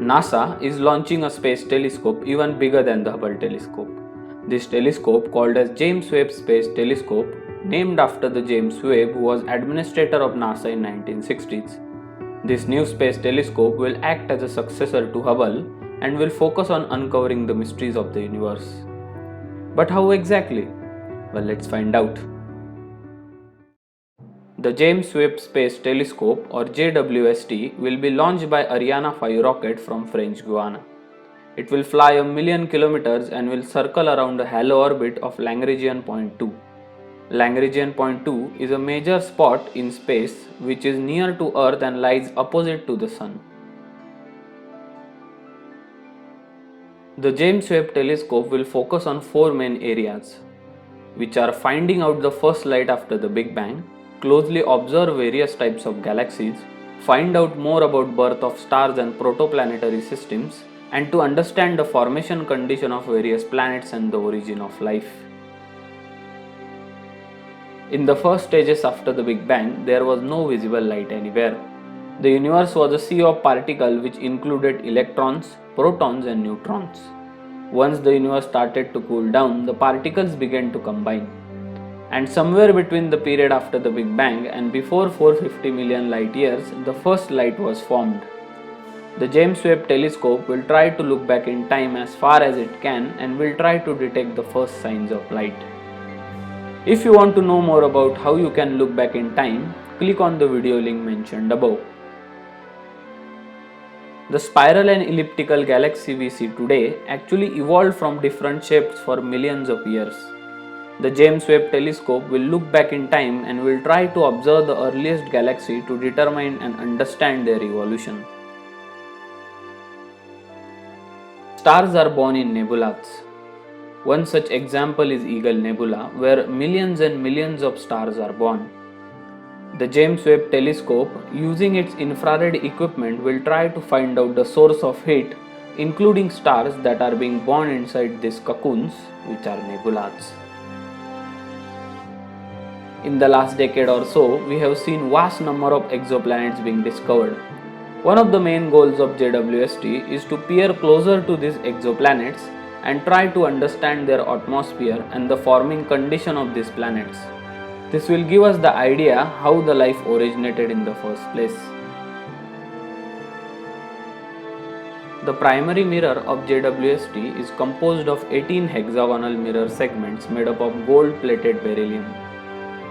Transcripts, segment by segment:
NASA is launching a space telescope even bigger than the Hubble telescope. This telescope, called as James Webb Space Telescope, named after the James Webb who was administrator of NASA in 1960s. This new space telescope will act as a successor to Hubble and will focus on uncovering the mysteries of the universe. But how exactly? Well, let's find out. The James Webb Space Telescope, or JWST, will be launched by Ariane 5 rocket from French Guiana. It will fly 1,000,000 kilometers and will circle around the halo orbit of Lagrangian point 2. Lagrangian point 2 is a major spot in space which is near to Earth and lies opposite to the Sun. The James Webb Telescope will focus on four main areas, which are finding out the first light after the Big Bang, closely observe various types of galaxies, find out more about birth of stars and protoplanetary systems, and to understand the formation condition of various planets and the origin of life. In the first stages after the Big Bang, there was no visible light anywhere. The universe was a sea of particles which included electrons, protons and neutrons. Once the universe started to cool down, the particles began to combine. And somewhere between the period after the Big Bang and before 450 million light years, the first light was formed. The James Webb Telescope will try to look back in time as far as it can and will try to detect the first signs of light. If you want to know more about how you can look back in time, click on the video link mentioned above. The spiral and elliptical galaxy we see today actually evolved from different shapes for millions of years. The James Webb Telescope will look back in time and will try to observe the earliest galaxy to determine and understand their evolution. Stars are born in nebulas. One such example is Eagle Nebula, where millions and millions of stars are born. The James Webb Telescope, using its infrared equipment, will try to find out the source of heat, including stars that are being born inside these cocoons, which are nebulas. In the last decade or so, we have seen vast number of exoplanets being discovered. One of the main goals of JWST is to peer closer to these exoplanets and try to understand their atmosphere and the forming condition of these planets. This will give us the idea how the life originated in the first place. The primary mirror of JWST is composed of 18 hexagonal mirror segments made up of gold-plated beryllium.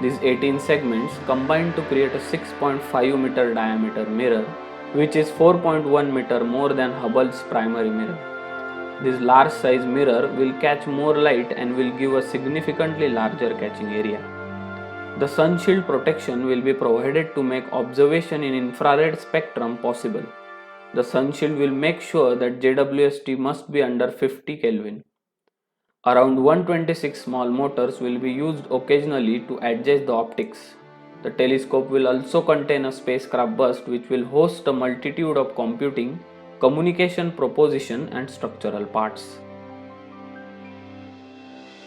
These 18 segments combine to create a 6.5 meter diameter mirror, which is 4.1 meter more than Hubble's primary mirror. This large size mirror will catch more light and will give a significantly larger catching area. The sun shield protection will be provided to make observation in infrared spectrum possible. The sun shield will make sure that JWST must be under 50 Kelvin. Around 126 small motors will be used occasionally to adjust the optics. The telescope will also contain a spacecraft bus which will host a multitude of computing, communication proposition and structural parts.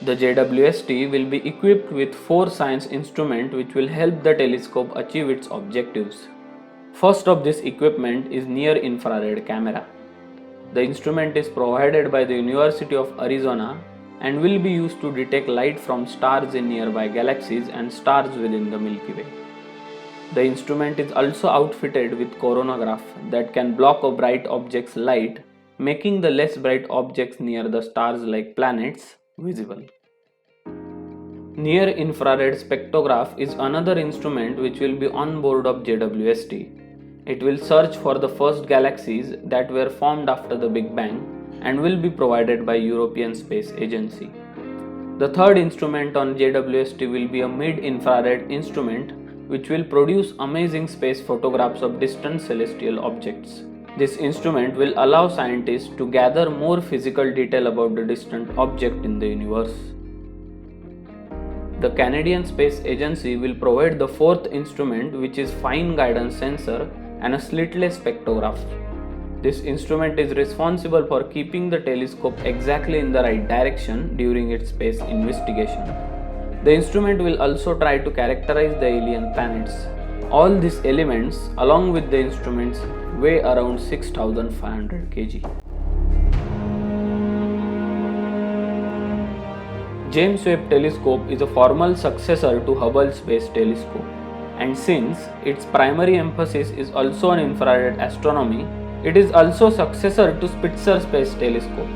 The JWST will be equipped with 4 science instruments which will help the telescope achieve its objectives. First of this equipment is near infrared camera. The instrument is provided by the University of Arizona and will be used to detect light from stars in nearby galaxies and stars within the Milky Way. The instrument is also outfitted with coronagraph that can block a bright object's light, making the less bright objects near the stars like planets visible. Near infrared spectrograph is another instrument which will be on board of JWST. It will search for the first galaxies that were formed after the Big Bang and will be provided by European Space Agency. The third instrument on JWST will be a mid-infrared instrument which will produce amazing space photographs of distant celestial objects. This instrument will allow scientists to gather more physical detail about the distant object in the universe. The Canadian Space Agency will provide the fourth instrument, which is fine guidance sensor and a slitless spectrograph. This instrument is responsible for keeping the telescope exactly in the right direction during its space investigation. The instrument will also try to characterize the alien planets. All these elements, along with the instruments, weigh around 6,500 kg. James Webb Telescope is a formal successor to Hubble Space Telescope, and since its primary emphasis is also on infrared astronomy, it is also successor to Spitzer Space Telescope.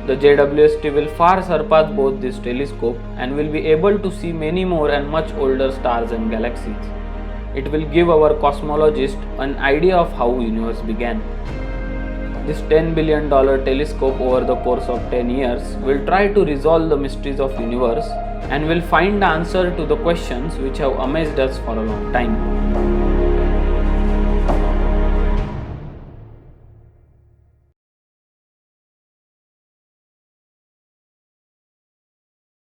The JWST will far surpass both these telescopes and will be able to see many more and much older stars and galaxies. It will give our cosmologists an idea of how universe began. This $10 billion telescope over the course of 10 years will try to resolve the mysteries of universe and will find the answer to the questions which have amazed us for a long time.